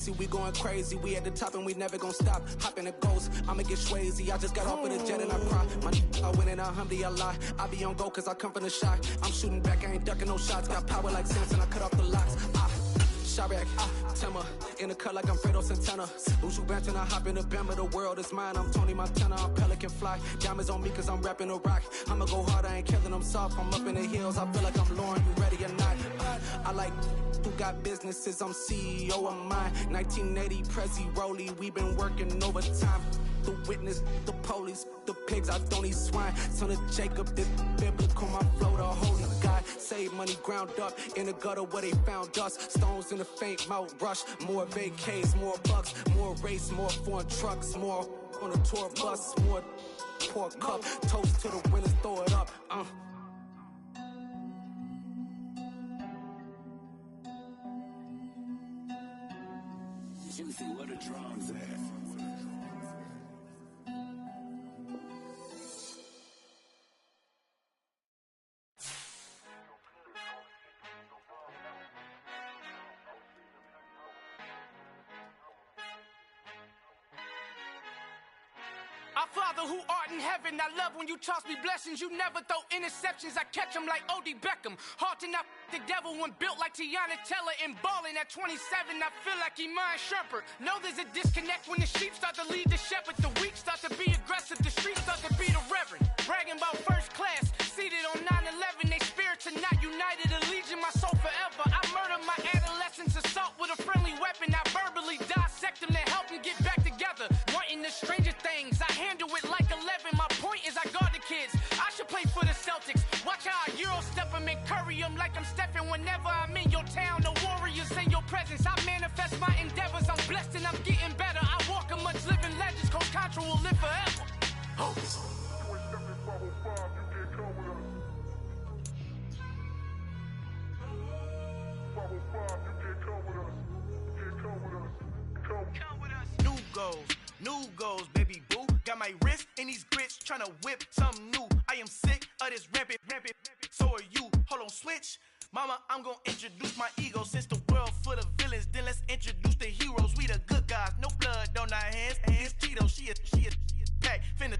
See, we going crazy, we at the top and we never gonna stop. Hopping the ghost, I'ma get swayzy. I just got off of the jet and I cry. I win in a Humvee, I lie. I be on go cause I come from the shot. I'm shooting back, I ain't ducking no shots. Got power like Samson, I cut off the locks. Sharek, Timmer, in the cut like I'm Fredo Santana. Uju Banton, I hop in the Bama, the world is mine. I'm Tony Montana, I'm Pelican Fly. Diamonds on me cause I'm rapping a rock. I'ma go hard, I ain't killing them soft. I'm up in the hills, I feel like I'm Lauren, you ready or not? I like who got businesses, I'm CEO of mine. 1980 Prezi Rolly, we been working overtime. The witness, the police, the pigs, I don't eat swine. Son of Jacob, this biblical, my flow, the holy God. Save money ground up in the gutter where they found us. Stones in the faint mouth rush. More vacays, more bucks, more race, more foreign trucks, more on a tour bus, more pour cup. Toast to the winners, throw it up. Juicy, where the drums at? Our Father who art in heaven, I love when you toss me blessings. You never throw interceptions, I catch them like O.D. Beckham. Hard to knock the devil when built like Tiana Teller and balling at 27. I feel like Iman Shumpert. Know there's a disconnect when the sheep start to lead the shepherd. The weak start to be aggressive, the streets start to be the reverend. Bragging about first class, seated on 9/11. They spirits are not united, allegiance my soul forever. I murder my adolescence, assault with a friendly weapon. I verbally dissect them to help them get back together. Wanting the stranger things, I handle it like 11. My point is I guard the kids. I should play for the Celtics. Watch how I Euro step them and curry them like I'm Stephen. Whenever I'm in your town, the Warriors in your presence. I manifest my endeavors. I'm blessed and I'm getting better. I walk amongst living legends. Coach Contra will live forever. Oh. New goals, baby boo. Got my wrist in these grits, tryna whip something new. I am sick of this rampant. So are you. Hold on, switch. Mama, I'm gonna introduce my ego. Since the world full of villains, then let's introduce the heroes. We the good guys, no blood on our hands. It's Tito, she a pack. Finna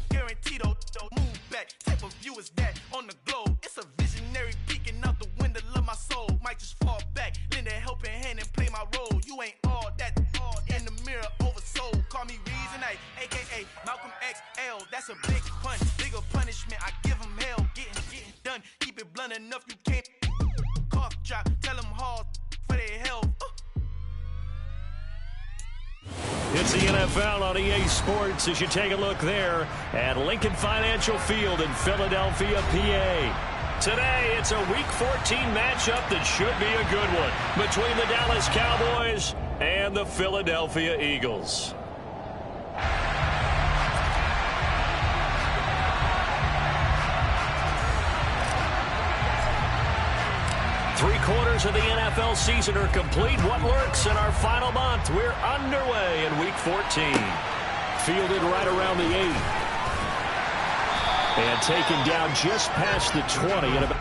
guaranteed, move back. Type of view is that on the globe. It's a visionary peeking out the window of my soul. Might just fall back, lend a helping hand and play my role. You ain't all that, all in the mirror oversold. Call me Reason A, aka Malcolm XL. That's a big pun, bigger punishment. I give him hell, getting done. Keep it blunt enough, you can't cough drop. Tell them hard for their health. It's the NFL on EA Sports as you take a look there at Lincoln Financial Field in Philadelphia, PA. Today, it's a Week 14 matchup that should be a good one between the Dallas Cowboys and the Philadelphia Eagles. Three-quarters of the NFL season are complete. What works in our final month? We're underway in Week 14. Fielded right around the 8. And taken down just past the 20 in about...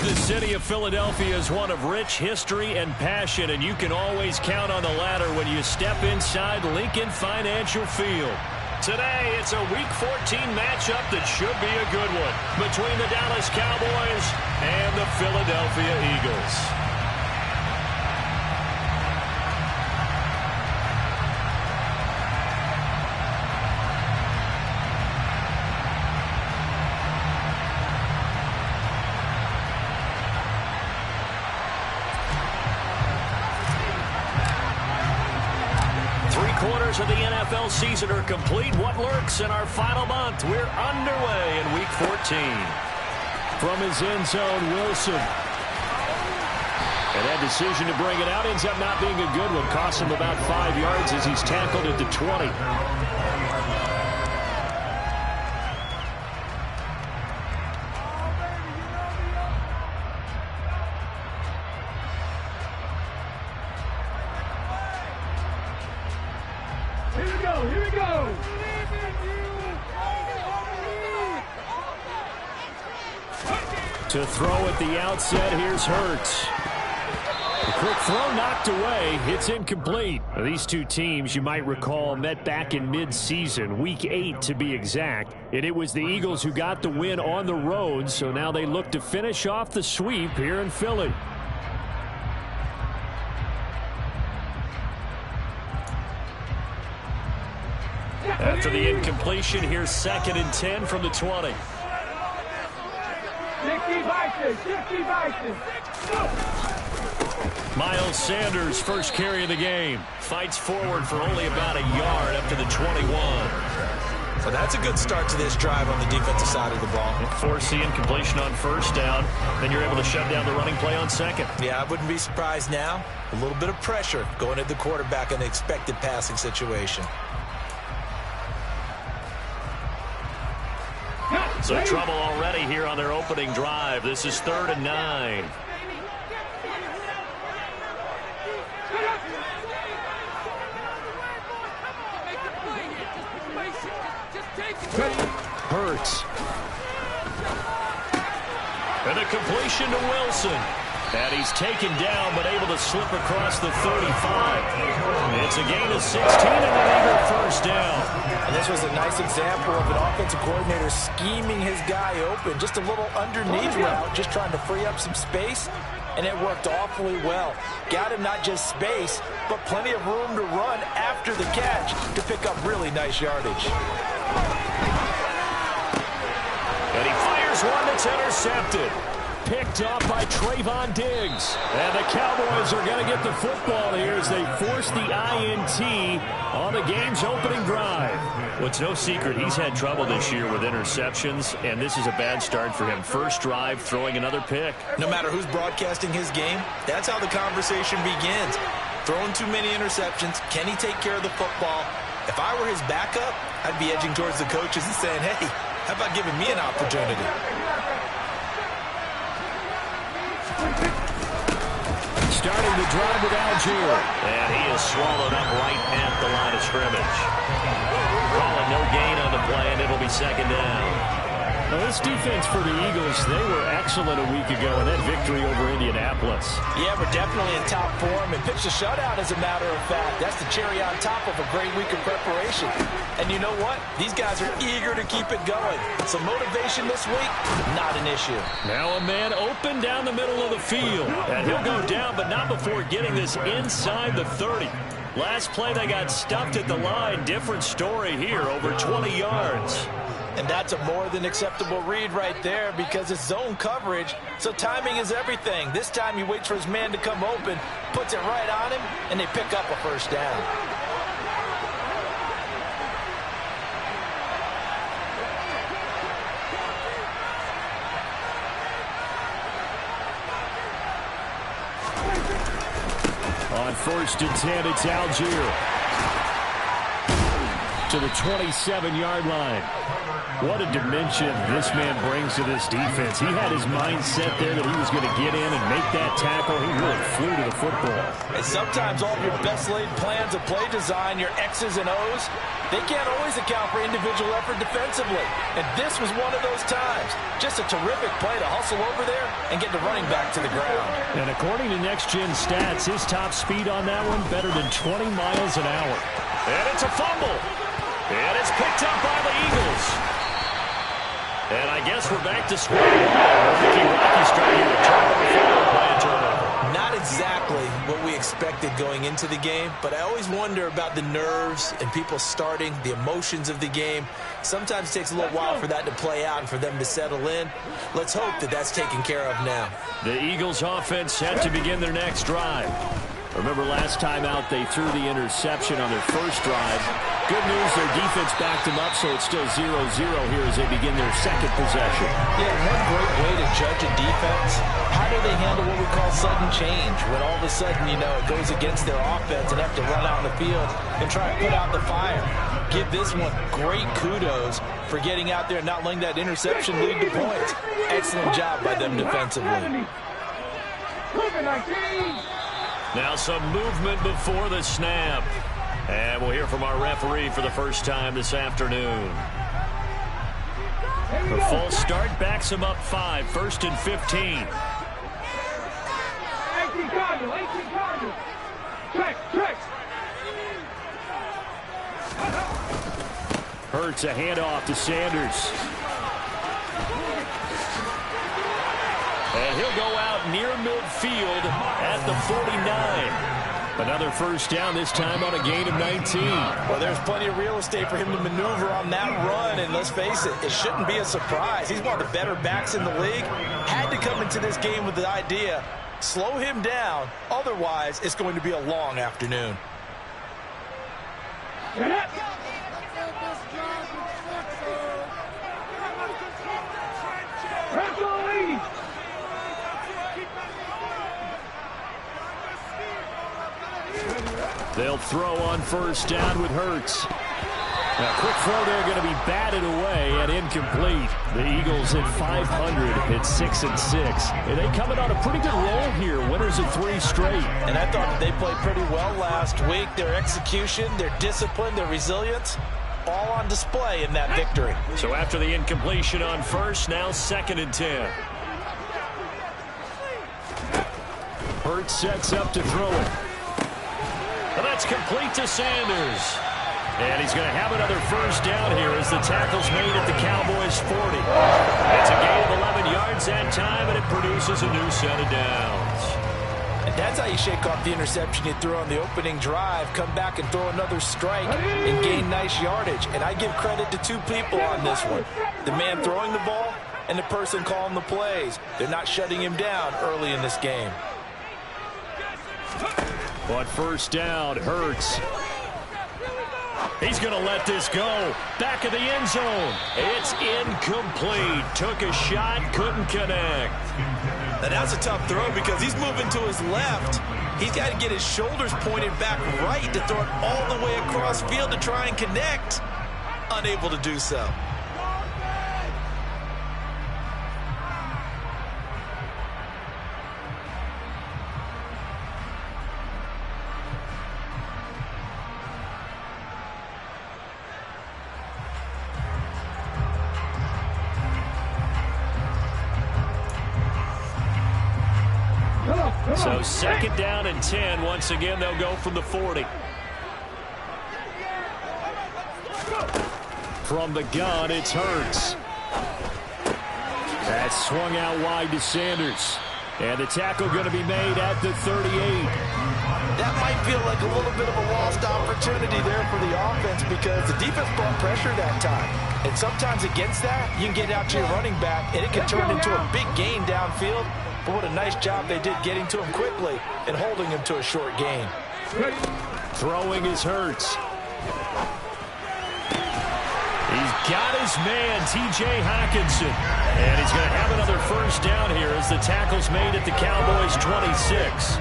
The city of Philadelphia is one of rich history and passion, and you can always count on the latter when you step inside Lincoln Financial Field. Today, it's a Week 14 matchup that should be a good one between the Dallas Cowboys and the Philadelphia Eagles. Quarters of the NFL season are complete. What lurks in our final month? We're underway in Week 14. From his end zone, Wilson. And that decision to bring it out ends up not being a good one. Costs him about 5 yards as he's tackled at the 20. To throw at the outset, here's Hurts. A quick throw knocked away. It's incomplete. Now, these two teams, you might recall, met back in mid-season, Week 8 to be exact. And it was the Eagles who got the win on the road, so now they look to finish off the sweep here in Philly. After the incompletion, here's 2nd and 10 from the 20. Miles Sanders, first carry of the game. Fights forward for only about a yard up to the 21. So that's a good start to this drive on the defensive side of the ball. Force the incompletion on first down. Then you're able to shut down the running play on second. Yeah, I wouldn't be surprised now. A little bit of pressure going at the quarterback in the expected passing situation. So trouble already here on their opening drive. This is 3rd and 9. Hurts. And a completion to Wilson. And he's taken down, but able to slip across the 35. It's a gain of 16 and an eager first down. And this was a nice example of an offensive coordinator scheming his guy open. Just a little underneath route, just trying to free up some space. And it worked awfully well. Got him not just space, but plenty of room to run after the catch to pick up really nice yardage. And he fires one that's intercepted. Picked off by Trayvon Diggs. And the Cowboys are going to get the football here as they force the INT on the game's opening drive. Well, it's no secret he's had trouble this year with interceptions, and this is a bad start for him. First drive, throwing another pick. No matter who's broadcasting his game, that's how the conversation begins. Throwing too many interceptions. Can he take care of the football? If I were his backup, I'd be edging towards the coaches and saying, hey, how about giving me an opportunity? Starting the drive with Algier. And he is swallowed up right at the line of scrimmage. Calling no gain on the play, and it'll be 2nd down. Well, this defense for the Eagles, they were excellent a week ago in that victory over Indianapolis. Yeah, we're definitely in top form and pitched a shutout, as a matter of fact. That's the cherry on top of a great week of preparation. And you know what? These guys are eager to keep it going. So motivation this week, not an issue. Now a man open down the middle of the field. And he'll go down, but not before getting this inside the 30. Last play, they got stuffed at the line. Different story here, over 20 yards. And that's a more than acceptable read right there because it's zone coverage, so timing is everything. This time he waits for his man to come open, puts it right on him, and they pick up a first down. On 1st and 10, it's Algier to the 27-yard line. What a dimension this man brings to this defense. He had his mind set there that he was going to get in and make that tackle. He really flew to the football. And sometimes all of your best laid plans of play design, your X's and O's, they can't always account for individual effort defensively. And this was one of those times. Just a terrific play to hustle over there and get the running back to the ground. And according to Next Gen Stats, his top speed on that one better than 20 miles an hour. And it's a fumble. And it's picked up by the Eagles. And I guess we're back to square one. Thinking Rocky's trying to get a turnover followed by a turnover. Not exactly what we expected going into the game, but I always wonder about the nerves and people starting, the emotions of the game. Sometimes it takes a little while for that to play out and for them to settle in. Let's hope that that's taken care of now. The Eagles offense set to begin their next drive. Remember last time out they threw the interception on their first drive. Good news, their defense backed them up, so it's still 0-0 here as they begin their second possession. Yeah, one great way to judge a defense, how do they handle what we call sudden change? When all of a sudden, you know, it goes against their offense and have to run out in the field and try to put out the fire. Give this one great kudos for getting out there and not letting that interception lead to points. Excellent job by them defensively. Now some movement before the snap. And we'll hear from our referee for the first time this afternoon. The false start backs him up 5, 1st and 15. Hurts a handoff to Sanders. And he'll go out near midfield at the 49. Another first down, this time on a gain of 19. Well, there's plenty of real estate for him to maneuver on that run, and let's face it, it shouldn't be a surprise. He's one of the better backs in the league. Had to come into this game with the idea, slow him down, otherwise it's going to be a long afternoon. They'll throw on first down with Hurts. Now, quick throw there going to be batted away and incomplete. The Eagles at 500 at 6-6. And they coming on a pretty good roll here. Winners of 3 straight. And I thought that they played pretty well last week. Their execution, their discipline, their resilience, all on display in that victory. So after the incompletion on first, now 2nd and 10. Hurts sets up to throw it. And that's complete to Sanders. And he's going to have another first down here as the tackle's made at the Cowboys 40. It's a gain of 11 yards that time, and it produces a new set of downs. And that's how you shake off the interception you threw on the opening drive, come back and throw another strike and gain nice yardage. And I give credit to 2 people on this one. The man throwing the ball and the person calling the plays. They're not shutting him down early in this game. But first down, Hurts. He's going to let this go. Back of the end zone. It's incomplete. Took a shot, couldn't connect. Now that's a tough throw because he's moving to his left. He's got to get his shoulders pointed back right to throw it all the way across field to try and connect. Unable to do so. So 2nd down and 10. Once again, they'll go from the 40. From the gun, it's Hurts. That's swung out wide to Sanders. And the tackle going to be made at the 38. That might feel like a little bit of a lost opportunity there for the offense because the defense brought pressure that time. And sometimes against that, you can get out to your running back, and it can turn into a big gain downfield. But what a nice job they did getting to him quickly and holding him to a short gain. Throwing is Hurts. He's got his man, T.J. Hockenson. And he's going to have another first down here as the tackle's made at the Cowboys 26.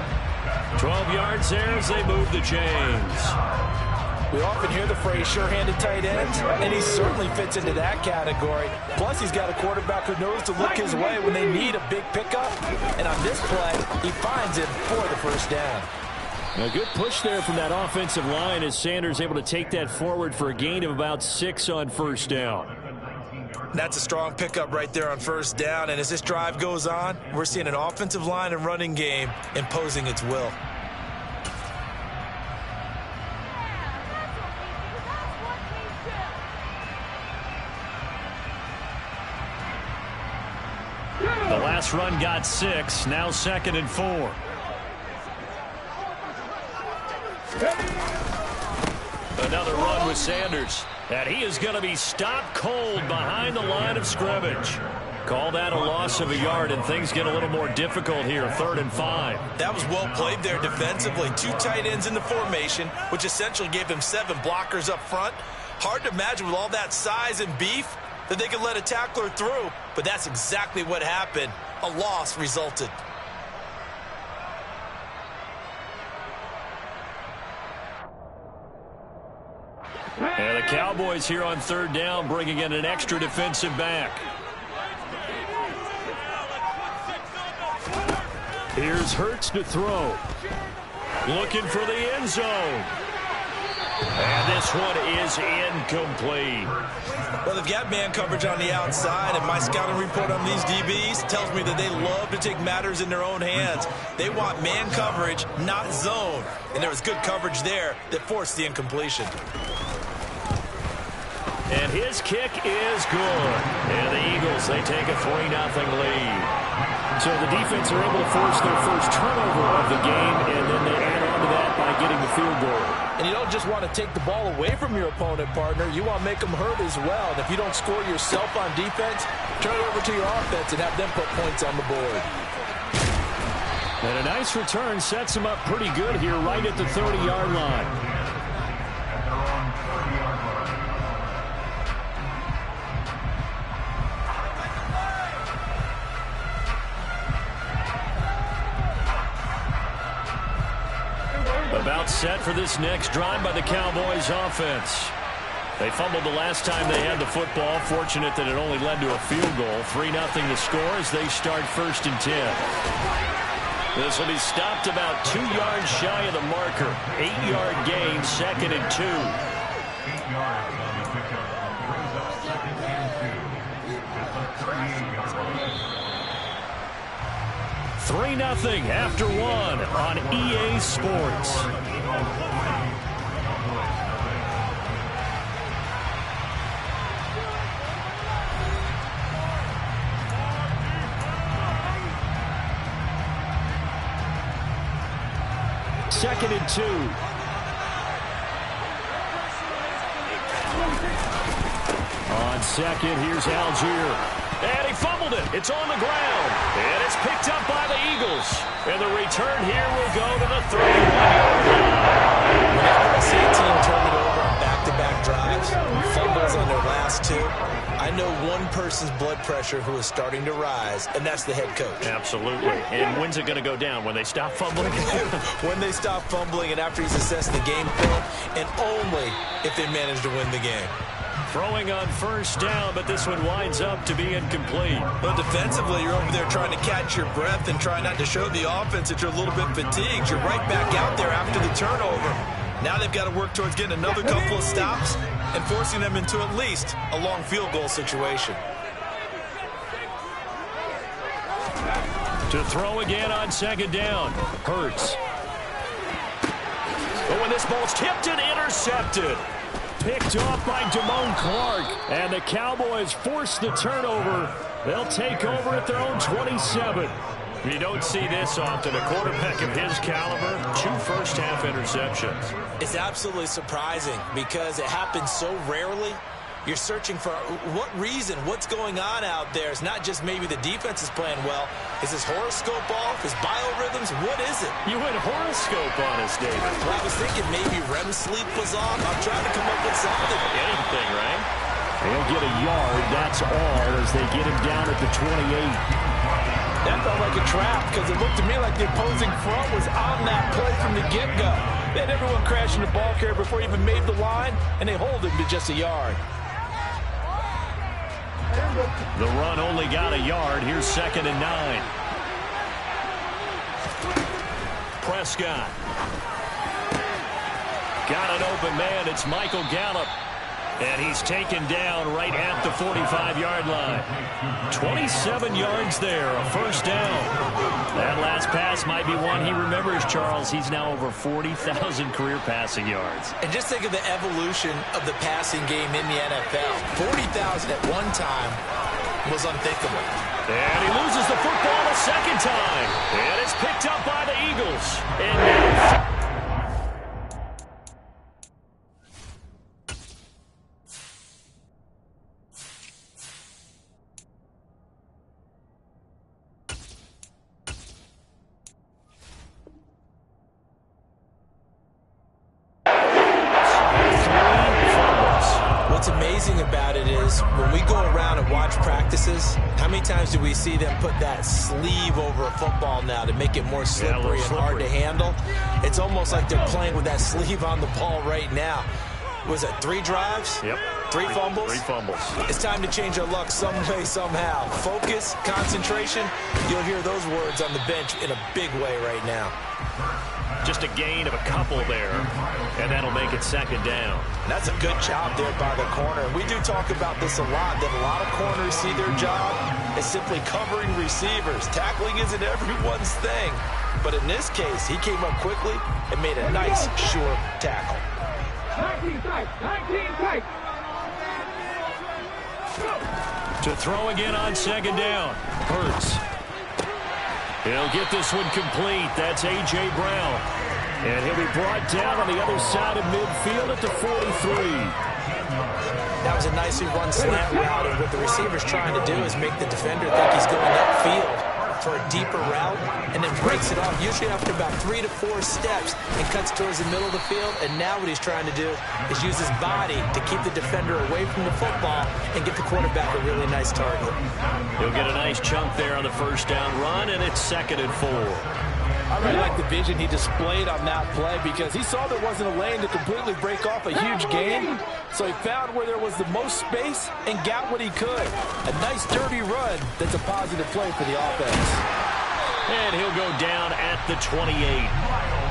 12 yards there as they move the chains. We often hear the phrase sure-handed tight ends, and he certainly fits into that category. Plus, he's got a quarterback who knows to look his way when they need a big pickup. And on this play, he finds him for the first down. A good push there from that offensive line as Sanders able to take that forward for a gain of about 6 on first down. That's a strong pickup right there on first down. And as this drive goes on, we're seeing an offensive line and running game imposing its will. This run got 6. Now 2nd and 4. Another run with Sanders. And he is going to be stopped cold behind the line of scrimmage. Call that a loss of a yard, and things get a little more difficult here. 3rd and 5. That was well played there defensively. 2 tight ends in the formation, which essentially gave them 7 blockers up front. Hard to imagine with all that size and beef that they could let a tackler through, but that's exactly what happened. A loss resulted. And the Cowboys here on 3rd down, bringing in an extra defensive back. Here's Hurts to throw. Looking for the end zone. And this one is incomplete. Well, they've got man coverage on the outside, and my scouting report on these DBs tells me that they love to take matters in their own hands. They want man coverage, not zone. And there was good coverage there that forced the incompletion. And his kick is good. And the Eagles, they take a 3-0 lead. So the defense are able to force their first turnover of the game, and then they add on to that by getting the field goal. And you don't just want to take the ball away from your opponent, partner. You want to make them hurt as well. And if you don't score yourself on defense, turn it over to your offense and have them put points on the board. And a nice return sets them up pretty good here right at the 30-yard line. About set for this next drive by the Cowboys offense. They fumbled the last time they had the football. Fortunate that it only led to a field goal. 3-0 the score as they start 1st and 10. This will be stopped about 2 yards shy of the marker. 8-yard gain, 2nd and 2. 3-0 after 1 on EA Sports. Second and 2. On second, here's Algier. And he fumbled it. It's on the ground. And it's picked up by the Eagles. And the return here will go to the 31-yard line. Whenever I see a team turn it over on back-to-back drives, fumbles on their last 2, I know one person's blood pressure who is starting to rise, and that's the head coach. Absolutely. And when's it going to go down? When they stop fumbling? When they stop fumbling and after he's assessed the game film, and only if they manage to win the game. Throwing on 1st down, but this one winds up to be incomplete. Well, defensively, you're over there trying to catch your breath and try not to show the offense that you're a little bit fatigued. You're right back out there after the turnover. Now they've got to work towards getting another couple of stops and forcing them into at least a long field goal situation. To throw again on 2nd down. Hurts. But when this ball's tipped and intercepted. Picked off by Damone Clark. And the Cowboys force the turnover. They'll take over at their own 27. You don't see this often. A quarterback of his caliber, 2 first-half interceptions. It's absolutely surprising because it happens so rarely. You're searching for what reason, what's going on out there. It's not just maybe the defense is playing well. Is his horoscope off? His biorhythms? What is it? You went horoscope on us, David. Well, I was thinking maybe REM sleep was off. I'm trying to come up with something. Anything, right? They'll get a yard, that's all, as they get him down at the 28. That felt like a trap because it looked to me like the opposing front was on that play from the get-go. They had everyone crashing the ball carrier before he even made the line, and they hold him to just a yard. The run only got a yard. Here's 2nd and 9. Prescott. Got an open man. It's Michael Gallup. And he's taken down right at the 45-yard line. 27 yards there, a 1st down. That last pass might be one he remembers, Charles. He's now over 40,000 career passing yards. And just think of the evolution of the passing game in the NFL. 40,000 at one time. was unthinkable. And he loses the football a second time. And it's picked up by the Eagles. And now... What's amazing about it is when we go around and watch practices, how many times do we see them put that sleeve over a football now to make it more slippery and hard to handle? It's almost like they're playing with that sleeve on the ball right now. Was it 3 drives? Yep. 3 fumbles? 3 fumbles. It's time to change our luck some way, somehow. Focus, concentration, you'll hear those words on the bench in a big way right now. Just a gain of a couple there, and that'll make it second down. That's a good job there by the corner. We do talk about this a lot, that a lot of corners see their job as simply covering receivers. Tackling isn't everyone's thing. But in this case, he came up quickly and made a nice, sure tackle. 19 tight, 19 tight. To throw again on second down. Hurts. He'll get this one complete. That's A.J. Brown. And he'll be brought down on the other side of midfield at the 43. That was a nicely run slant route, and what the receiver's trying to do is make the defender think he's going upfield for a deeper route, and then breaks it off, usually after about 3 to 4 steps, and cuts towards the middle of the field. And now what he's trying to do is use his body to keep the defender away from the football and get the quarterback a really nice target. He'll get a nice chunk there on the first down run, and it's 2nd and 4. I really like the vision he displayed on that play, because he saw there wasn't a lane to completely break off a huge gain. So he found where there was the most space and got what he could. A nice dirty run that's a positive play for the offense. And he'll go down at the 28.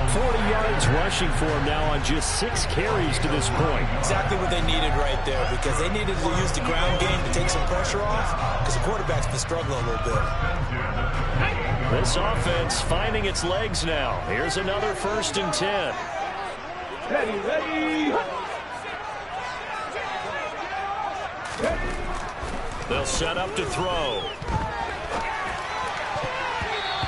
40 yards rushing for him now on just 6 carries to this point. Exactly what they needed right there, because they needed to use the ground game to take some pressure off, because the quarterback's been struggling a little bit. This offense finding its legs now. Here's another 1st and 10. Ready. They'll set up to throw.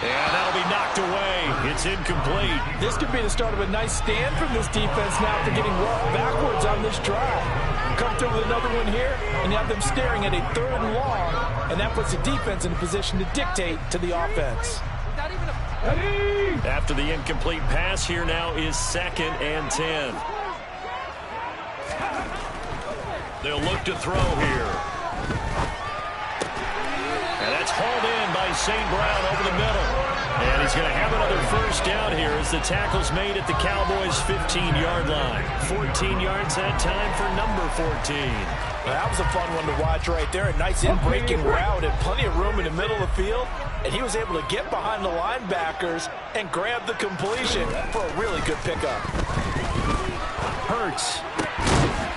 And that'll be knocked away. It's incomplete. This could be the start of a nice stand from this defense now after getting roughed backwards on this drive. Come through with another one here, and you have them staring at a 3rd and long, and that puts the defense in a position to dictate to the offense. After the incomplete pass, here now is 2nd and 10. They'll look to throw here. And that's hauled in by St. Brown over the middle. And he's going to have another 1st down here as the tackle's made at the Cowboys' 15-yard line. 14 yards that time for number 14. Well, that was a fun one to watch right there. A nice in-breaking route and plenty of room in the middle of the field. And he was able to get behind the linebackers and grab the completion for a really good pickup. Hurts.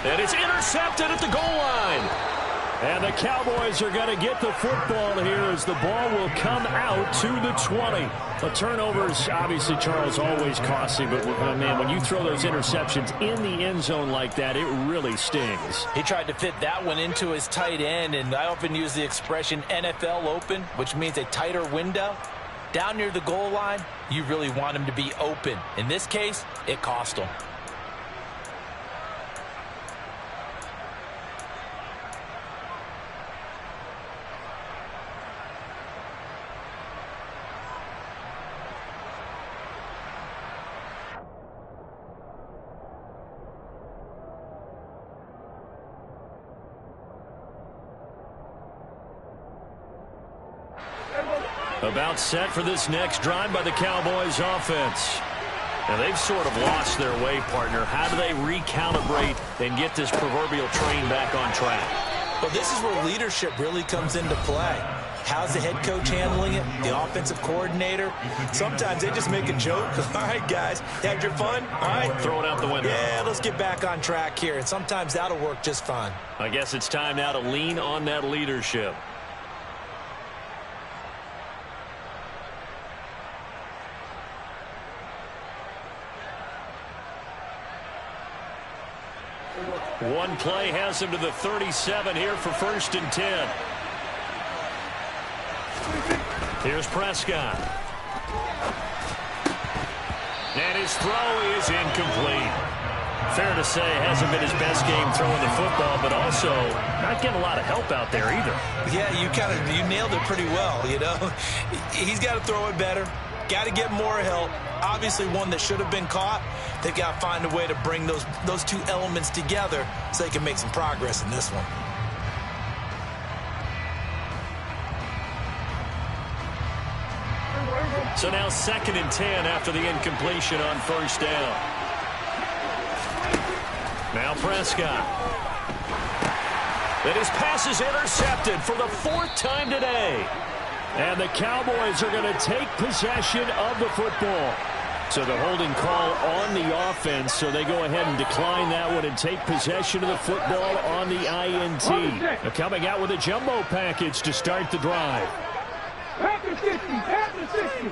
And it's intercepted at the goal line. And the Cowboys are going to get the football here as the ball will come out to the 20. The turnovers, obviously, Charles, always costly, but man, when you throw those interceptions in the end zone like that, it really stings. He tried to fit that one into his tight end, and I often use the expression NFL open, which means a tighter window. Down near the goal line, you really want him to be open. In this case, it cost him. About set for this next drive by the Cowboys offense. And they've sort of lost their way, partner. How do they recalibrate and get this proverbial train back on track? Well, this is where leadership really comes into play. How's the head coach handling it? The offensive coordinator? Sometimes they just make a joke. All right, guys, had your fun? All right. Throw it out the window. Yeah, let's get back on track here. And sometimes that'll work just fine. I guess it's time now to lean on that leadership. One play has him to the 37 here for 1st and 10. Here's Prescott. And his throw is incomplete. Fair to say, hasn't been his best game throwing the football, but also not getting a lot of help out there either. Yeah, you nailed it pretty well, you know. He's got to throw it better. Got to get more help. Obviously one that should have been caught. They've got to find a way to bring those two elements together so they can make some progress in this one. So now 2nd and 10 after the incompletion on first down. Now Prescott. And his pass is intercepted for the 4th time today. And the Cowboys are going to take possession of the football. So the holding call on the offense, so they go ahead and decline that one and take possession of the football on the INT. They're coming out with a jumbo package to start the drive. Back to 60, back to 60.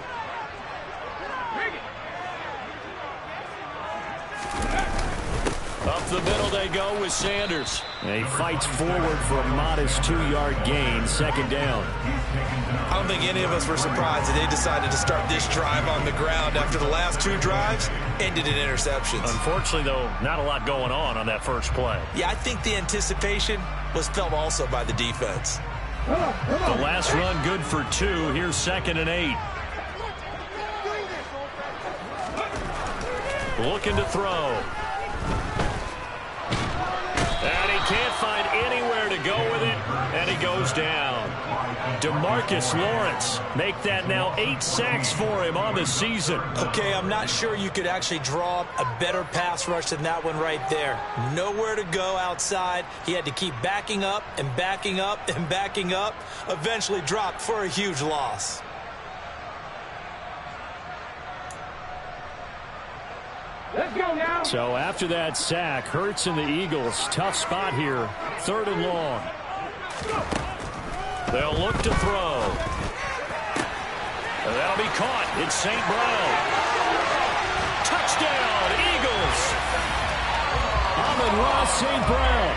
Up the middle they go with Sanders. And he fights forward for a modest 2-yard gain, 2nd down. I don't think any of us were surprised that they decided to start this drive on the ground after the last 2 drives ended in interceptions. Unfortunately, though, not a lot going on that first play. Yeah, I think the anticipation was felt also by the defense. The last run good for 2. Here's 2nd and 8. Looking to throw. And he can't find anywhere to go with it, and he goes down. DeMarcus Lawrence, make that now 8 sacks for him on the season. Okay, I'm not sure you could actually draw up a better pass rush than that one right there. Nowhere to go outside. He had to keep backing up and backing up and backing up. Eventually dropped for a huge loss. Let's go now. So after that sack, Hurts and the Eagles, tough spot here, 3rd and long. They'll look to throw. And that'll be caught. It's St. Brown. Touchdown, Eagles. Amon-Ra St. Brown.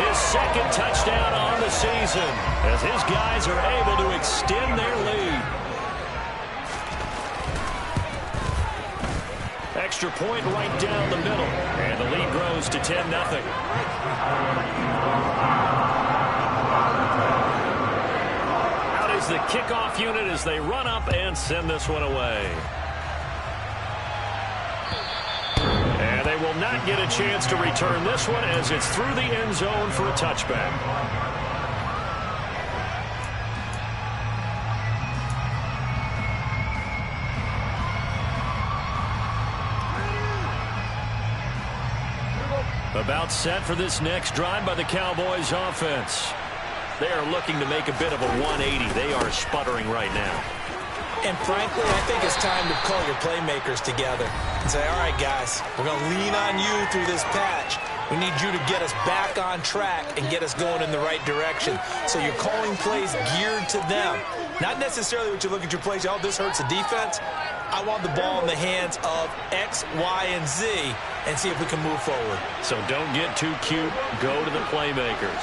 His 2nd touchdown on the season as his guys are able to extend their lead. Extra point right down the middle. And the lead grows to 10-0. Out is the kickoff unit as they run up and send this one away. And they will not get a chance to return this one as it's through the end zone for a touchback. About set for this next drive by the Cowboys offense. They are looking to make a bit of a 180. They are sputtering right now. And frankly, I think it's time to call your playmakers together and say, all right, guys, we're going to lean on you through this patch. We need you to get us back on track and get us going in the right direction. So you're calling plays geared to them. Not necessarily what you look at your plays, oh, this hurts the defense. I want the ball in the hands of X, Y, and Z and see if we can move forward. So don't get too cute. Go to the playmakers.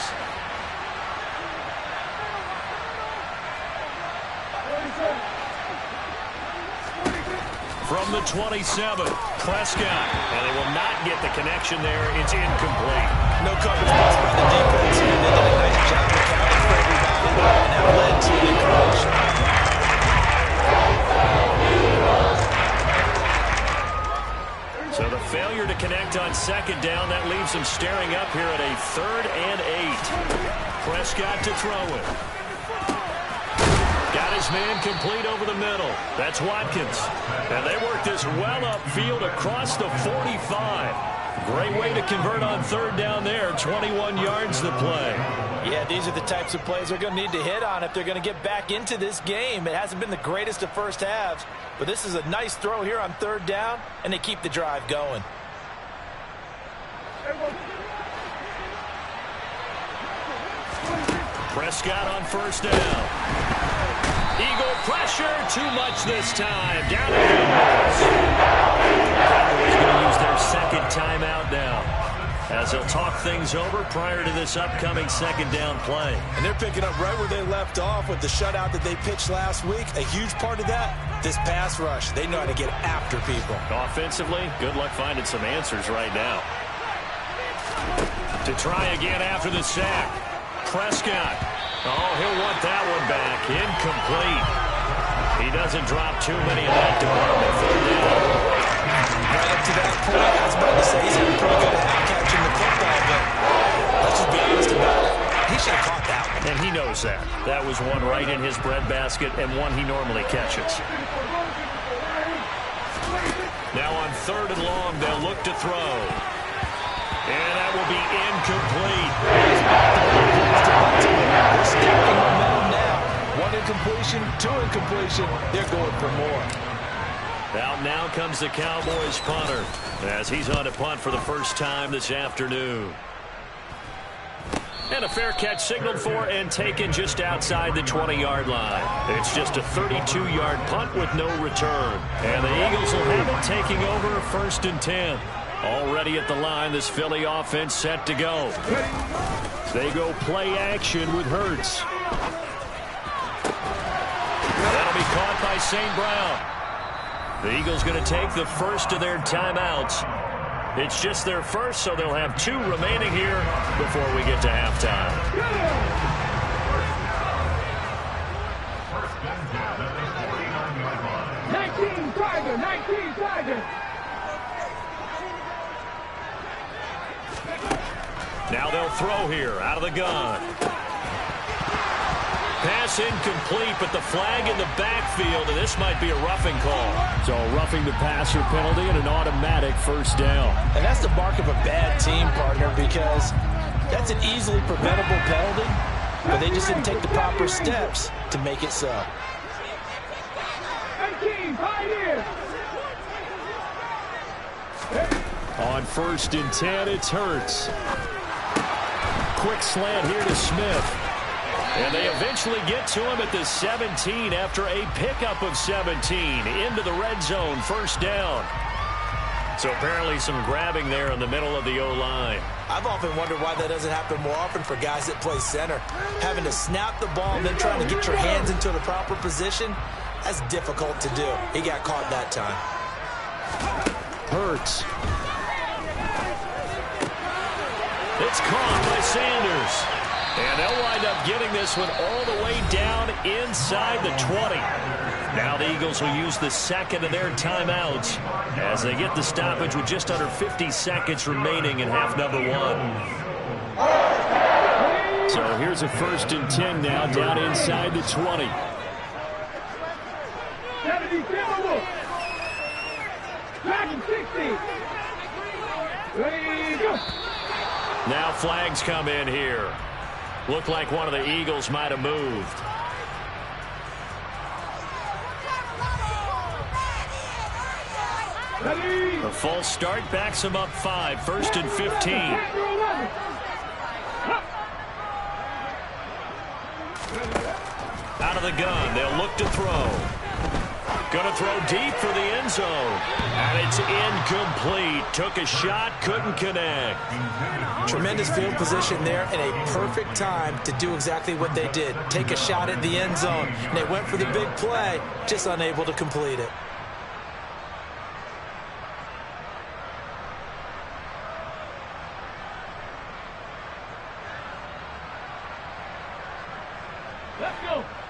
From the 27, Prescott. And they will not get the connection there. It's incomplete. No coverage pass by the defense. And they did a nice job accounting for everybody. And that led to the incompletion. So the failure to connect on 2nd down, that leaves them staring up here at a 3rd and 8. Prescott to throw it. Got his man complete over the middle. That's Watkins. And they work this well upfield across the 45. Great way to convert on 3rd down there. 21 yards to play. Yeah, these are the types of plays they're going to need to hit on if they're going to get back into this game. It hasn't been the greatest of first halves, but this is a nice throw here on 3rd down, and they keep the drive going. Prescott on 1st down. Eagle pressure, too much this time. Down it goes. Cowboys going to use their 2nd timeout now. as they'll talk things over prior to this upcoming second down play. And they're picking up right where they left off with the shutout that they pitched last week. A huge part of that, this pass rush. They know how to get after people. Offensively, good luck finding some answers right now. To try again after the sack. Prescott. Oh, he'll want that one back. Incomplete. He doesn't drop too many in that department. Third down. Right up to that point, I was about to say he's pretty good at catching the football, but let's just be honest about it. He should have caught that one. And he knows that. That was one right in his breadbasket and one he normally catches. Now on third and long, they'll look to throw. And that will be incomplete. They're stacking momentum now. One incompletion, two incompletion. They're going for more. Out now comes the Cowboys punter as he's on to punt for the first time this afternoon. And a fair catch signaled for and taken just outside the 20-yard line. It's just a 32-yard punt with no return. And the Eagles will have it taking over first and 10. Already at the line, this Philly offense set to go. They go play action with Hurts. That'll be caught by St. Brown. The Eagles going to take the first of their timeouts. It's just their first, so they'll have 2 remaining here before we get to halftime. Now they'll throw here out of the gun. Pass incomplete, but the flag in the backfield, and this might be a roughing call. So a roughing the passer penalty and an automatic first down. And that's the mark of a bad team, partner, because that's an easily preventable penalty, but they just didn't take the proper steps to make it so. On first and 10, it's Hurts. Quick slant here to Smith. And they eventually get to him at the 17 after a pickup of 17 into the red zone, first down. So apparently some grabbing there in the middle of the O-line. I've often wondered why that doesn't happen more often for guys that play center. Having to snap the ball and then trying to get your hands into the proper position, that's difficult to do. He got caught that time. Hurts. It's caught by Sanders. And they'll wind up getting this one all the way down inside the 20. Now the Eagles will use the second of their timeouts as they get the stoppage with just under 50 seconds remaining in half number 1. So here's a first and 10 now down inside the 20. Now flags come in here. Looked like one of the Eagles might have moved. A false start backs him up 5, first and 15. Out of the gun, they'll look to throw. Going to throw deep for the end zone. And it's incomplete. Took a shot, couldn't connect. Tremendous field position there and a perfect time to do exactly what they did. Take a shot at the end zone. And they went for the big play, just unable to complete it.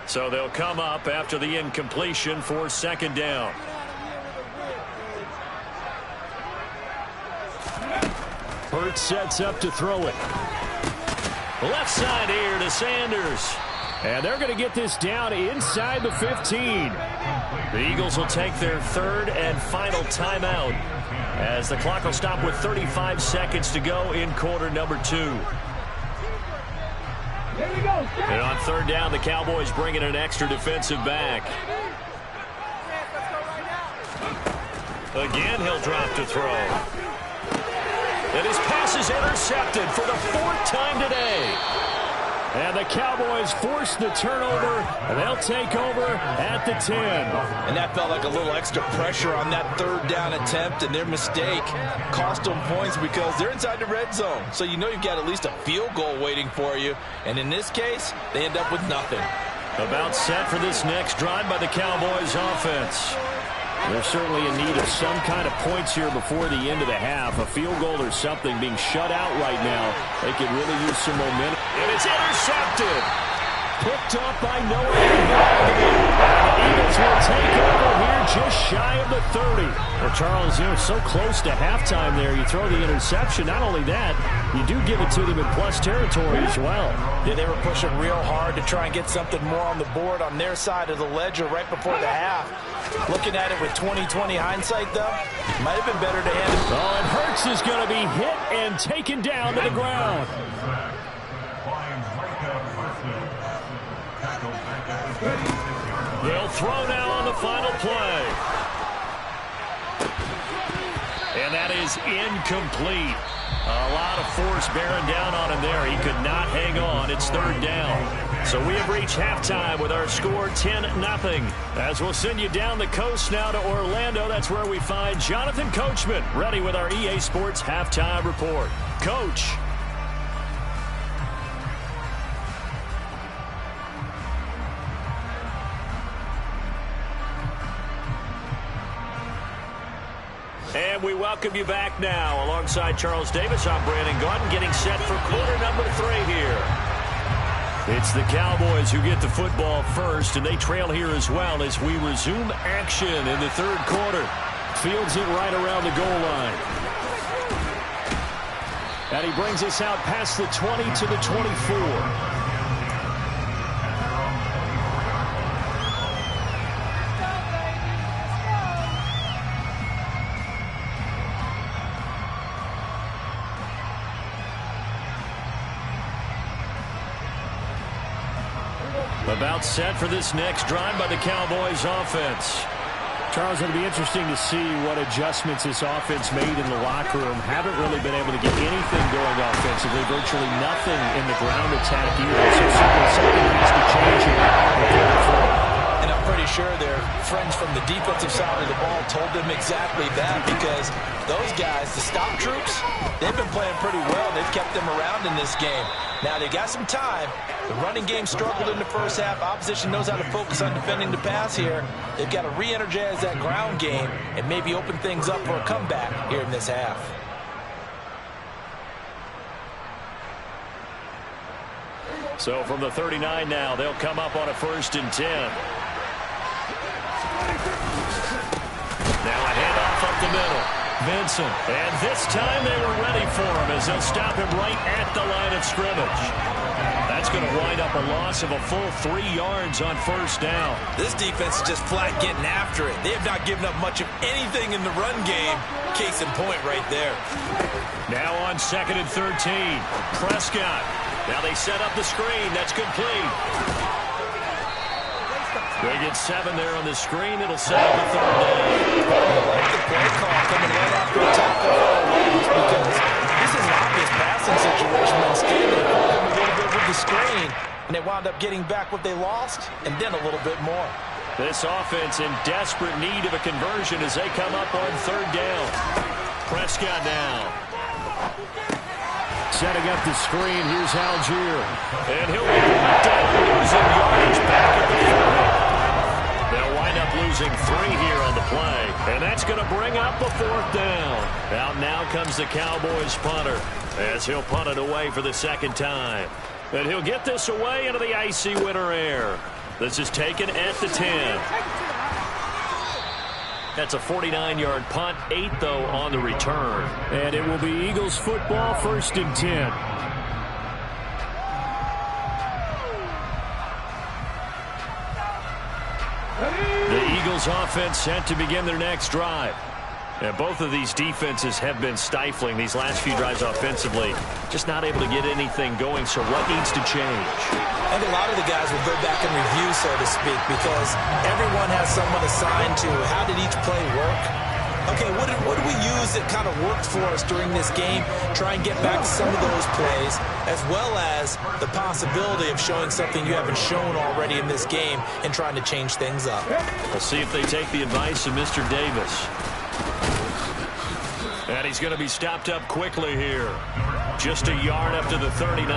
So they'll come up after the incompletion for second down. Hurts sets up to throw it. Left side here to Sanders. And they're going to get this down inside the 15. The Eagles will take their third and final timeout as the clock will stop with 35 seconds to go in quarter number 2. And on third down, the Cowboys bring in an extra defensive back. Again, he'll drop to throw. And his pass is intercepted for the 4th time today. And the Cowboys force the turnover, and they'll take over at the 10. And that felt like a little extra pressure on that third down attempt, and their mistake cost them points because they're inside the red zone. So you know you've got at least a field goal waiting for you. And in this case, they end up with nothing. About set for this next drive by the Cowboys offense. They're certainly in need of some kind of points here before the end of the half. A field goal or something being shut out right now. They could really use some momentum. And it's intercepted. Picked up by Noah. The Eagles will take over here just shy of the 30. Well, Charles, so close to halftime there. You throw the interception. Not only that, you do give it to them in plus territory as well. Yeah, they were pushing real hard to try and get something more on the board on their side of the ledger right before the half. Looking at it with 20/20 hindsight, though, might have been better to handle. Oh, and Hurts is going to be hit and taken down to the ground. They'll throw now on the final play. And that is incomplete. A lot of force bearing down on him there. He could not hang on. It's third down. So we have reached halftime with our score 10-0. As we'll send you down the coast now to Orlando. That's where we find Jonathan Coachman ready with our EA Sports halftime report. Coach. And we welcome you back now. Alongside Charles Davis, I'm Brandon Gaudin, getting set for quarter number 3 here. It's the Cowboys who get the football first, and they trail here as well as we resume action in the third quarter. Fields it right around the goal line. And he brings us out past the 20 to the 24. About set for this next drive by the Cowboys offense. Charles, it'll be interesting to see what adjustments this offense made in the locker room. Haven't really been able to get anything going offensively. Virtually nothing in the ground attack either. So certainly something has to change here. And I'm pretty sure their friends from the defensive side of the ball told them exactly that, because those guys, the stop troops, they've been playing pretty well. They've kept them around in this game. Now they got some time. The running game struggled in the first half. Opposition knows how to focus on defending the pass here. They've got to re-energize that ground game and maybe open things up for a comeback here in this half. So from the 39 now, they'll come up on a 1st and 10. Now a handoff up the middle. Vincent. And this time they were ready for him as they'll stop him right at the line of scrimmage. That's going to wind up a loss of a full 3 yards on 1st down. This defense is just flat getting after it. They have not given up much of anything in the run game. Case in point right there. Now on 2nd and 13. Prescott. Now they set up the screen. That's complete. They get 7 there on the screen. It'll set up the 3rd down. I like the play call coming right after a tackle because this is an obvious passing situation. Instead, they pulled them a little bit with the screen, and they wound up getting back what they lost, and then a little bit more. This offense in desperate need of a conversion as they come up on 3rd down. Prescott now. Setting up the screen. Here's Algier. And he'll be brought down, losing yardage back at the 40. They'll wind up losing 3 here on the play. And that's going to bring up a 4th down. Out now comes the Cowboys punter as he'll punt it away for the 2nd time. And he'll get this away into the icy winter air. This is taken at the 10. That's a 49-yard punt, 8, though, on the return. And it will be Eagles football, 1st and 10. The Eagles offense set to begin their next drive. And both of these defenses have been stifling these last few drives offensively. Just not able to get anything going, so what needs to change? I think a lot of the guys will go back and review, so to speak, because everyone has someone assigned to how did each play work. Okay, what did we use that kind of worked for us during this game? Try and get back to some of those plays, as well as the possibility of showing something you haven't shown already in this game and trying to change things up. We'll see if they take the advice of Mr. Davis. And he's going to be stopped up quickly here. Just a yard up to the 39.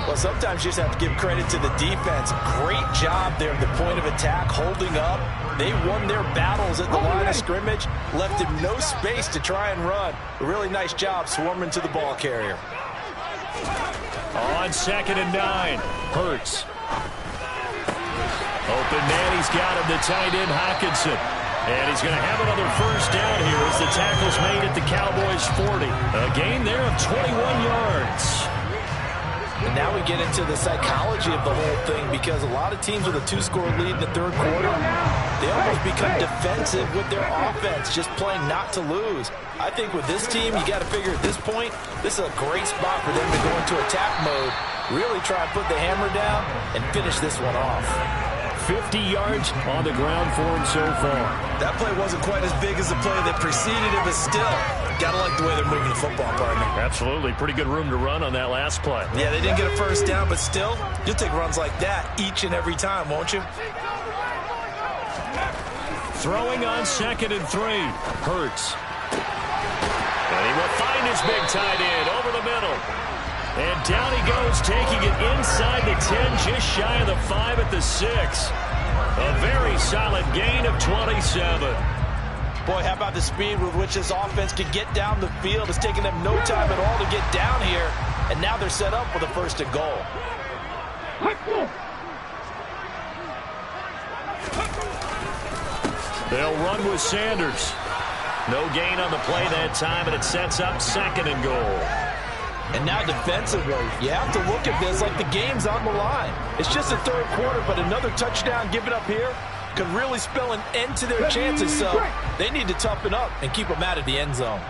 Well, sometimes you just have to give credit to the defense. Great job there at the point of attack, holding up. They won their battles at the line of scrimmage, left him no space to try and run. A really nice job swarming to the ball carrier. On 2nd and 9, Hurts. Open man, he's got him, the tight end Hockenson. And he's going to have another first down here as the tackle's made at the Cowboys 40. A gain there of 21 yards. And now we get into the psychology of the whole thing, because a lot of teams with a 2-score lead in the third quarter, they almost become defensive with their offense, just playing not to lose. I think with this team, you got to figure at this point, this is a great spot for them to go into attack mode, really try and put the hammer down and finish this one off. 50 yards on the ground for him so far. That play wasn't quite as big as the play that preceded it, but still, gotta like the way they're moving the football, partner. Absolutely. Pretty good room to run on that last play. Yeah, they didn't get a first down, but still, you'll take runs like that each and every time, won't you? Throwing on 2nd and 3. Hurts. And he will find his big tight end over the middle. And down he goes, taking it inside the 10, just shy of the 5 at the 6. A very solid gain of 27. Boy, how about the speed with which this offense could get down the field? It's taken them no time at all to get down here. And now they're set up for the 1st and goal. They'll run with Sanders. No gain on the play that time, and it sets up 2nd and goal. And now defensively, you have to look at this like the game's on the line. It's just the third quarter, but another touchdown given up here could really spell an end to their chances, so they need to toughen up and keep them out of the end zone.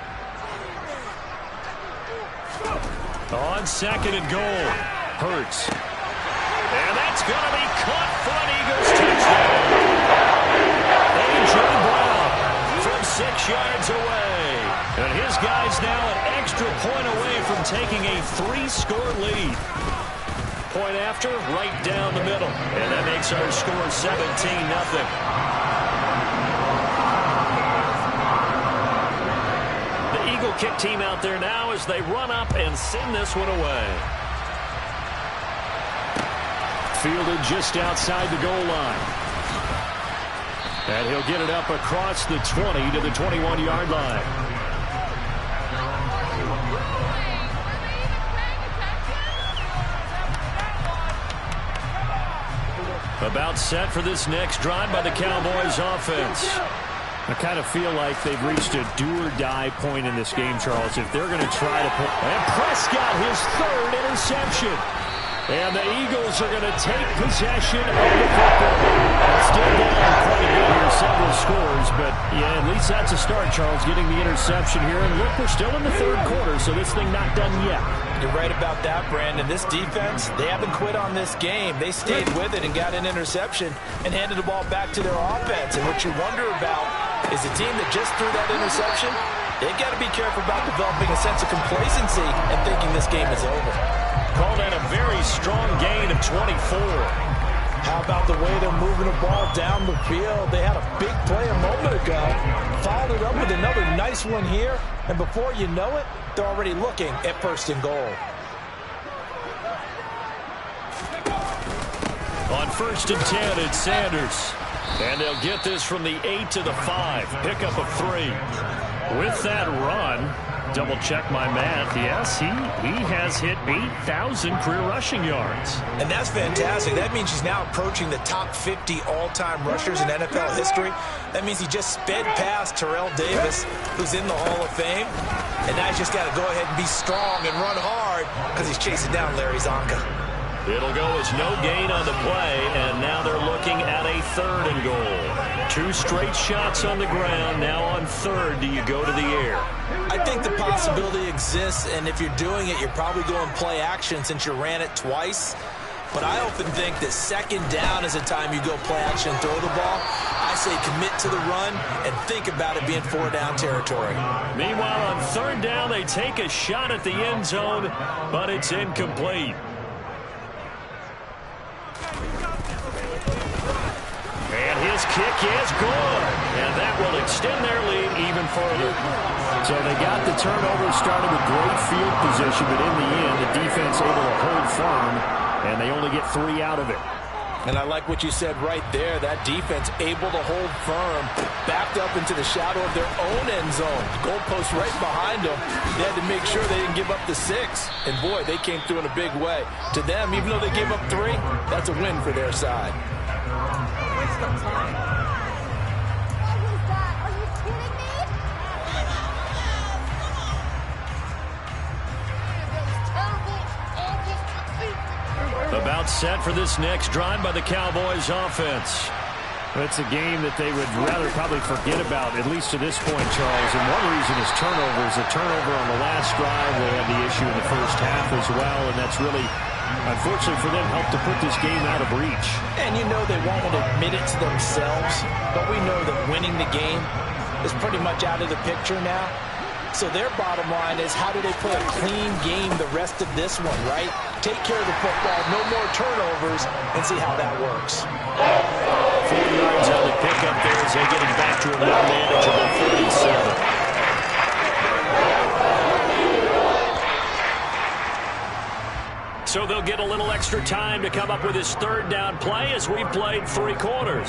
On 2nd and goal, Hurts. And that's going to be caught for an Eagles touchdown. A.J. Brown from 6 yards away. And his guy's now an extra point away from taking a 3-score lead. Point after, right down the middle. And that makes our score 17-0. The Eagle kick team out there now as they run up and send this one away. Fielded just outside the goal line. And he'll get it up across the 20 to the 21-yard line. About set for this next drive by the Cowboys offense. I kind of feel like they've reached a do-or-die point in this game, Charles. If they're going to try to put... And Prescott, his 3rd interception. And the Eagles are going to take possession of the football. Still down quite a bit here, several scores, but yeah, at least that's a start, Charles, getting the interception here. And look, we're still in the third quarter, so this thing not done yet. You're right about that, Brandon. This defense, they haven't quit on this game. They stayed with it and got an interception and handed the ball back to their offense. And what you wonder about is the team that just threw that interception, they've got to be careful about developing a sense of complacency and thinking this game is over. Call that a very strong gain of 24. How about the way they're moving the ball down the field? They had a big play a moment ago, followed it up with another nice one here, and before you know it, they're already looking at 1st and goal. On 1st and 10, it's Sanders. And they'll get this from the 8 to the 5. Pickup of 3. With that run, double check my math. Yes, he has hit 8,000 career rushing yards. And that's fantastic. That means he's now approaching the top 50 all-time rushers in NFL history. That means he just sped past Terrell Davis, who's in the Hall of Fame. And now he's just got to go ahead and be strong and run hard because he's chasing down Larry Zonka. It'll go as no gain on the play, and now they're looking at a 3rd and goal. 2 straight shots on the ground. Now on 3rd, do you go to the air? I think the possibility exists, and if you're doing it, you're probably going play action since you ran it twice. But I often think that 2nd down is the time you go play action and throw the ball. I say commit to the run and think about it being 4-down territory. Meanwhile, on 3rd down, they take a shot at the end zone, but it's incomplete. And his kick is good. And that will extend their lead even further. So they got the turnover started with great field position, but in the end, the defense able to hold firm, and they only get 3 out of it. And I like what you said right there. That defense able to hold firm, backed up into the shadow of their own end zone. Goalpost right behind them. They had to make sure they didn't give up the 6. And, boy, they came through in a big way. To them, even though they gave up 3, that's a win for their side. Waste of time. What was that? Are you kidding me? About set for this next drive by the Cowboys offense. It's a game that they would rather probably forget about, at least to this point, Charles. And one reason is turnovers. A turnover on the last drive. They had the issue in the first half as well, and that's really, unfortunately for them, helped to put this game out of reach. And you know they won't admit it to themselves, but we know that winning the game is pretty much out of the picture now. So their bottom line is, how do they play a clean game the rest of this one, right? Take care of the football, no more turnovers, and see how that works. 4 yards on the pickup there as they get him back to a more manageable 37. So they'll get a little extra time to come up with his 3rd down play as we've played 3 quarters.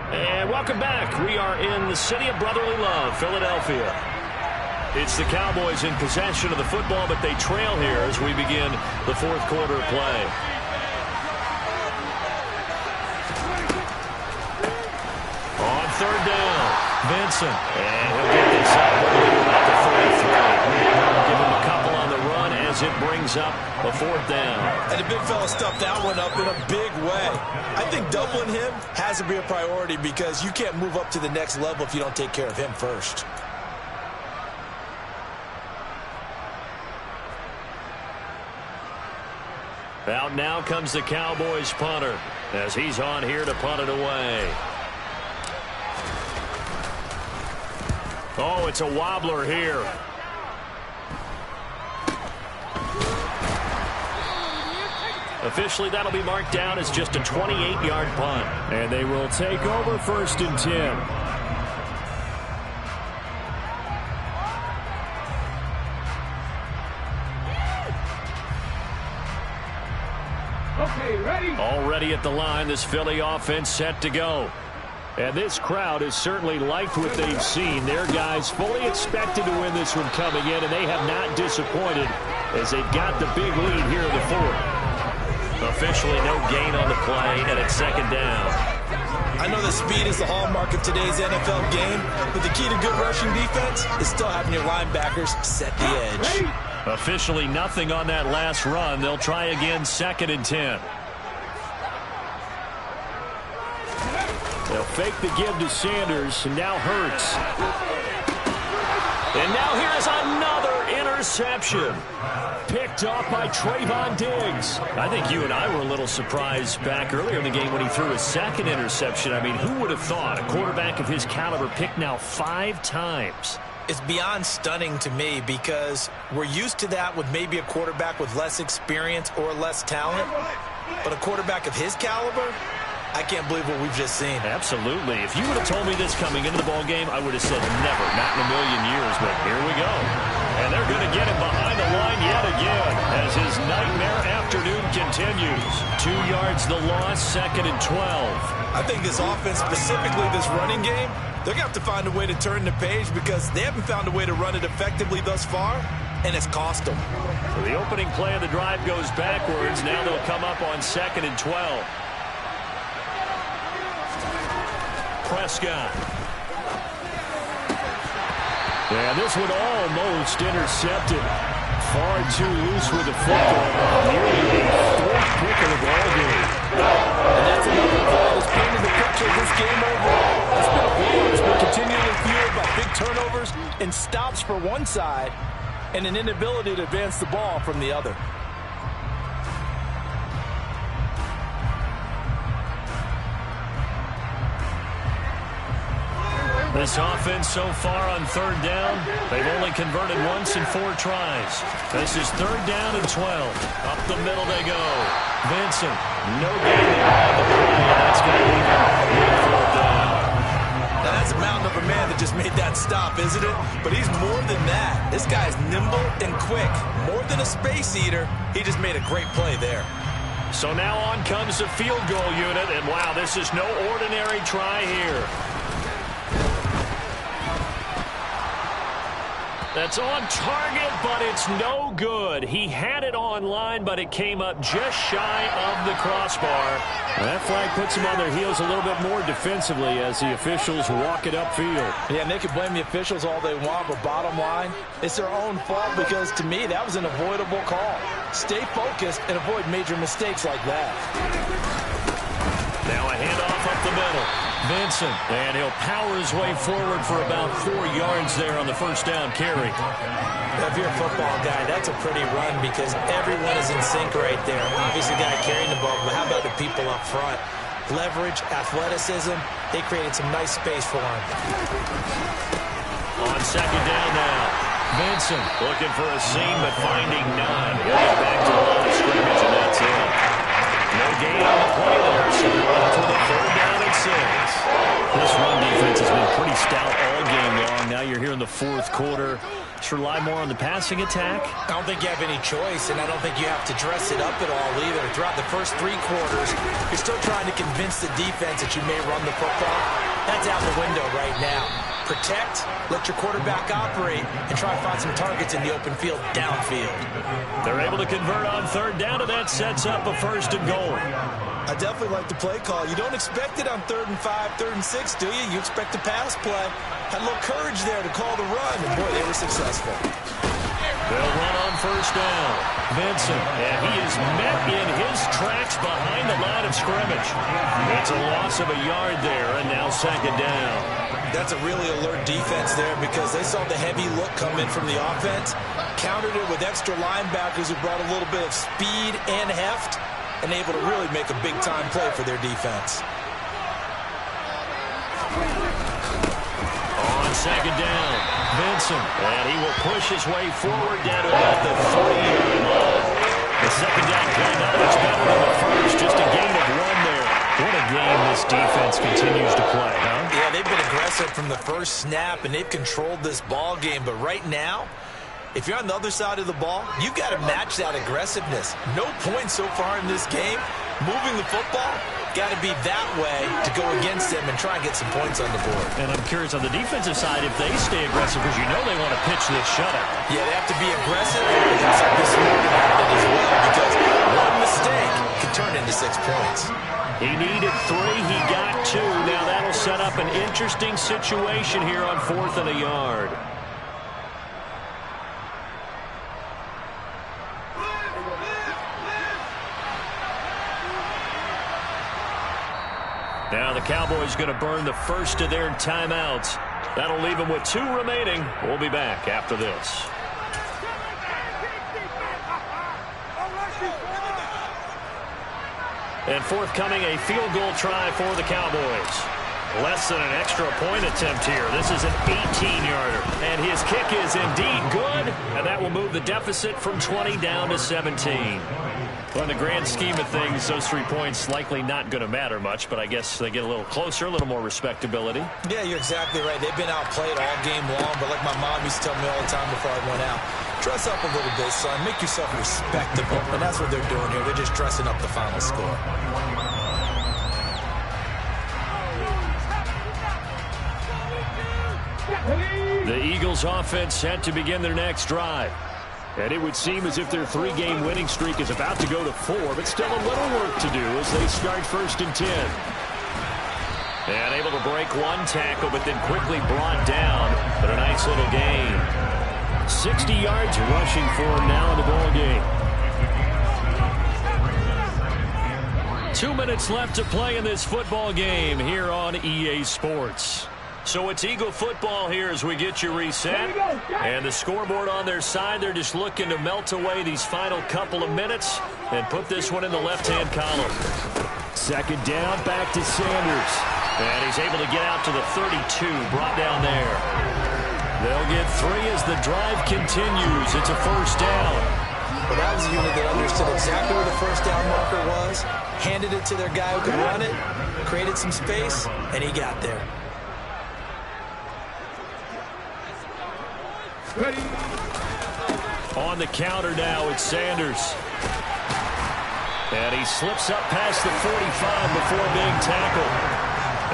And welcome back. We are in the city of brotherly love, Philadelphia. It's the Cowboys in possession of the football, but they trail here as we begin the 4th quarter play. On 3rd down, Vincent. And he'll get this up at the 43. Give him a couple on the run as it brings up a 4th down. And the big fella stuffed that one up in a big way. I think doubling him has to be a priority because you can't move up to the next level if you don't take care of him first. Out now comes the Cowboys punter as he's on here to punt it away. Oh, it's a wobbler here. Officially, that'll be marked down as just a 28-yard punt. And they will take over 1st and 10. Okay, ready? Already at the line, this Philly offense set to go. And this crowd has certainly liked what they've seen. Their guys fully expected to win this one coming in, and they have not disappointed as they've got the big lead here in the 4th. Officially no gain on the play, and it's 2nd down. I know that speed is the hallmark of today's NFL game, but the key to good rushing defense is still having your linebackers set the edge. Officially nothing on that last run. They'll try again, 2nd and 10. They'll fake the give to Sanders, and now Hurts. And now here's another interception. Picked off by Trayvon Diggs. I think you and I were a little surprised back earlier in the game when he threw his 2nd interception. I mean, who would have thought a quarterback of his caliber picked now 5 times? It's beyond stunning to me because we're used to that with maybe a quarterback with less experience or less talent. But a quarterback of his caliber, I can't believe what we've just seen. Absolutely. If you would have told me this coming into the ball game, I would have said never, not in a million years. But here we go. And they're going to get him behind the line yet again as his nightmare afternoon continues. 2 yards the loss, 2nd and 12. I think this offense, specifically this running game, they're going to have to find a way to turn the page because they haven't found a way to run it effectively thus far, and it's cost them. So the opening play of the drive goes backwards. Now they'll come up on 2nd and 12. Prescott. Yeah, this one almost intercepted. Far too loose with the football. Nearly a 4th pick of the ball game. And that's another play that's painted the picture of this game overall. It's been a blowout. It's been continually fueled by big turnovers and stops for one side and an inability to advance the ball from the other. This offense so far on third down, they've only converted once in 4 tries. This is third down and 12. Up the middle they go. Vincent, no gain there on the play, and that's going to leave him with 4th down. Now that's a mountain of a man that just made that stop, isn't it? But he's more than that. This guy's nimble and quick. More than a space eater. He just made a great play there. So now on comes the field goal unit, and wow, this is no ordinary try here. That's on target, but it's no good. He had it on line, but it came up just shy of the crossbar. That flag puts them on their heels a little bit more defensively as the officials walk it upfield. Yeah, and they can blame the officials all they want, but bottom line, it's their own fault because, to me, that was an avoidable call. Stay focused and avoid major mistakes like that. Now a handoff up the middle. Vincent, and he'll power his way forward for about 4 yards there on the first down carry. If you're a football guy, that's a pretty run because everyone is in sync right there. Obviously, the guy carrying the ball, but how about the people up front? Leverage, athleticism, they created some nice space for him. On second down now, Vincent looking for a seam, but finding none. He'll get back to the line of scrimmage, and that's it. No gain on the play there, so they're up to the third down and 6. This run defense has been pretty stout all game long. Now you're here in the 4th quarter. Just rely more on the passing attack. I don't think you have any choice, and I don't think you have to dress it up at all either. Throughout the first 3 quarters, you're still trying to convince the defense that you may run the football. That's out the window right now. Protect, let your quarterback operate, and try to find some targets in the open field downfield. They're able to convert on third down, and that sets up a 1st and goal. I definitely like the play call. You don't expect it on 3rd and 5, 3rd and 6, do you? You expect a pass play. Had a little courage there to call the run, and boy, they were successful. They'll run on first down. Vincent, and he is met in his tracks behind the line of scrimmage. That's a loss of a yard there, and now second down. That's a really alert defense there because they saw the heavy look come in from the offense, countered it with extra linebackers who brought a little bit of speed and heft, and able to really make a big-time play for their defense. On second down, Vincent, and he will push his way forward down to about the 40-yard line. The second down play not much better than the first, just a gain of 1 there. What a game this defense continues to play, huh? Yeah, they've been aggressive from the first snap, and they've controlled this ball game. But right now, if you're on the other side of the ball, you've got to match that aggressiveness. No points so far in this game. Moving the football, got to be that way to go against them and try and get some points on the board. And I'm curious on the defensive side if they stay aggressive because you know they want to pitch this shutout. Yeah, they have to be aggressive. They have to be smart about it as well because one mistake can turn into 6 points. He needed 3. He got 2. Now that'll set up an interesting situation here on 4th and a yard. Now the Cowboys going to burn the first of their timeouts. That'll leave them with 2 remaining. We'll be back after this. And forthcoming, a field goal try for the Cowboys. Less than an extra point attempt here. This is an 18-yarder. And his kick is indeed good. And that will move the deficit from 20 down to 17. Well, in the grand scheme of things, those 3 points likely not going to matter much, but I guess they get a little closer, a little more respectability. Yeah, you're exactly right. They've been outplayed all game long, but like my mom used to tell me all the time before I went out, dress up a little bit, son. Make yourself respectable. And that's what they're doing here. They're just dressing up the final score. The Eagles offense set to begin their next drive. And it would seem as if their 3-game winning streak is about to go to 4, but still a little work to do as they start 1st and 10. And able to break 1 tackle, but then quickly brought down. But a nice little gain. 60 yards rushing for him now in the ball game. 2 minutes left to play in this football game here on EA Sports. So it's Eagle football here as we get you reset. And the scoreboard on their side, they're just looking to melt away these final couple of minutes and put this one in the left-hand column. Second down, back to Sanders. And he's able to get out to the 32, brought down there. They'll get 3 as the drive continues. It's a first down. Well, that was a unit that understood exactly where the first down marker was, handed it to their guy who could run it, created some space, and he got there. Ready. On the counter now, it's Sanders. And he slips up past the 45 before being tackled.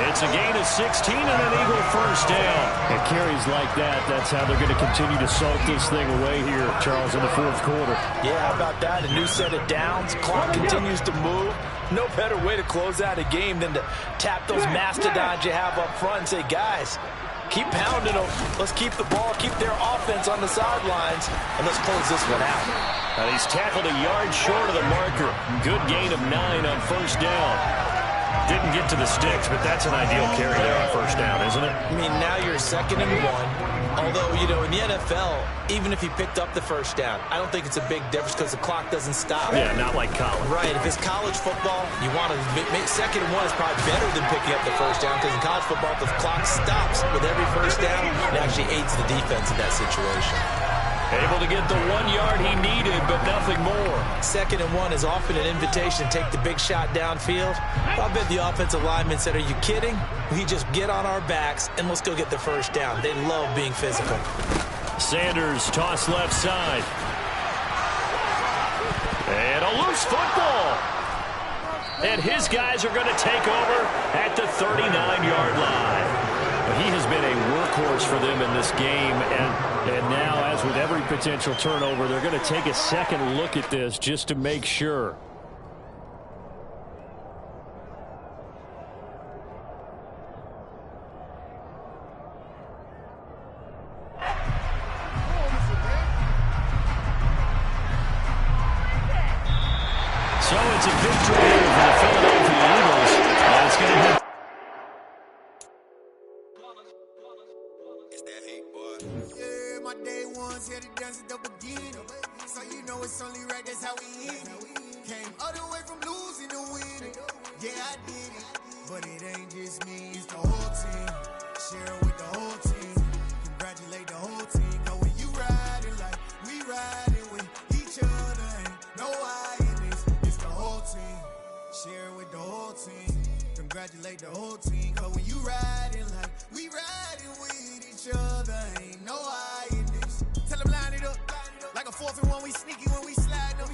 It's a gain of 16 and an Eagle first down. And carries like that, that's how they're going to continue to salt this thing away here, Charles, in the fourth quarter. Yeah, how about that? A new set of downs. Clock continues to move. No better way to close out a game than to tap those mastodons you have up front and say, guys, keep pounding them. Let's keep the ball, keep their offense on the sidelines, and let's close this one out. And he's tackled a yard short of the marker. Good gain of 9 on first down. Didn't get to the sticks, but that's an ideal carry there on first down, isn't it? I mean, now you're 2nd and 1. Although, you know, in the NFL, even if he picked up the first down, I don't think it's a big difference because the clock doesn't stop. Yeah, not like college. Right. If it's college football, you want to make 2nd and 1 is probably better than picking up the first down because in college football, the clock stops with every first down. It actually aids the defense in that situation. Able to get the 1 yard he needed, but nothing more. 2nd and 1 is often an invitation to take the big shot downfield. I bet the offensive lineman said, are you kidding? We just get on our backs and let's go get the first down. They love being physical. Sanders toss left side. And a loose football. And his guys are going to take over at the 39-yard line. He has been a workhorse for them in this game, and now, as with every potential turnover, they're going to take a second look at this just to make sure. So it's a victory here for the Philadelphia Eagles. It's going to be yeah, my day ones here to dance at the beginning. So you know it's only right, that's how we end it. Came all the way from losing to winning. Yeah, I did it. But it ain't just me, it's the whole team. Share it with the whole team. Congratulate the whole team. Cause when you riding like we riding with each other, ain't no I in this. It's the whole team. Share it with the whole team. Congratulate the whole team. Cause when you riding like we riding with each other, ain't no I in this. Tell them line it up. Like a 4th and 1, we sneaky when we slide them.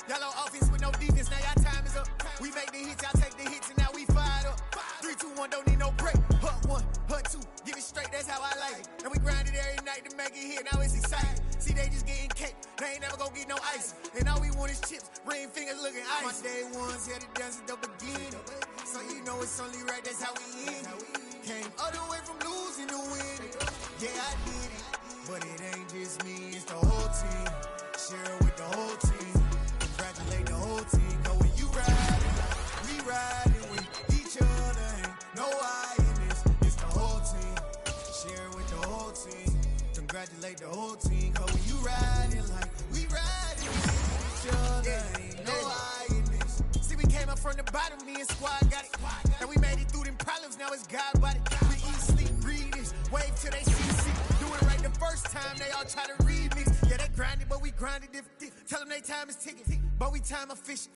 Y'all on offense with no defense, now y'all time is up. We make the hits, y'all take the hits, and now we fired up. 3, 2, 1, don't need no break. Hut 1, hut 2, give it straight, that's how I like it. And we grind it every night to make it here, now it's exciting. See, they just getting cake, they ain't never gonna get no ice. And all we want is chips, ring fingers looking ice. My day ones here to dance at the beginning. So you know it's only right, that's how we end it. Came all the way from losing to winning. Yeah, I did it. But it ain't just me, it's the whole team. Share it with the whole team. Congratulate the whole team. Cause when you riding, we riding with each other. Ain't no I in this, it's the whole team. Share it with the whole team. Congratulate the whole team. Cause when you riding like we riding with each other. Ain't no I in this. See, we came up from the bottom, me and squad got it. And we made it through them problems, now it's God body. We eat, sleep, breathe this, wave till they see. Do it right the first time, they all try to remix. Yeah, they grinded, but we grinded different. Tell them they time is ticking, but we time efficient.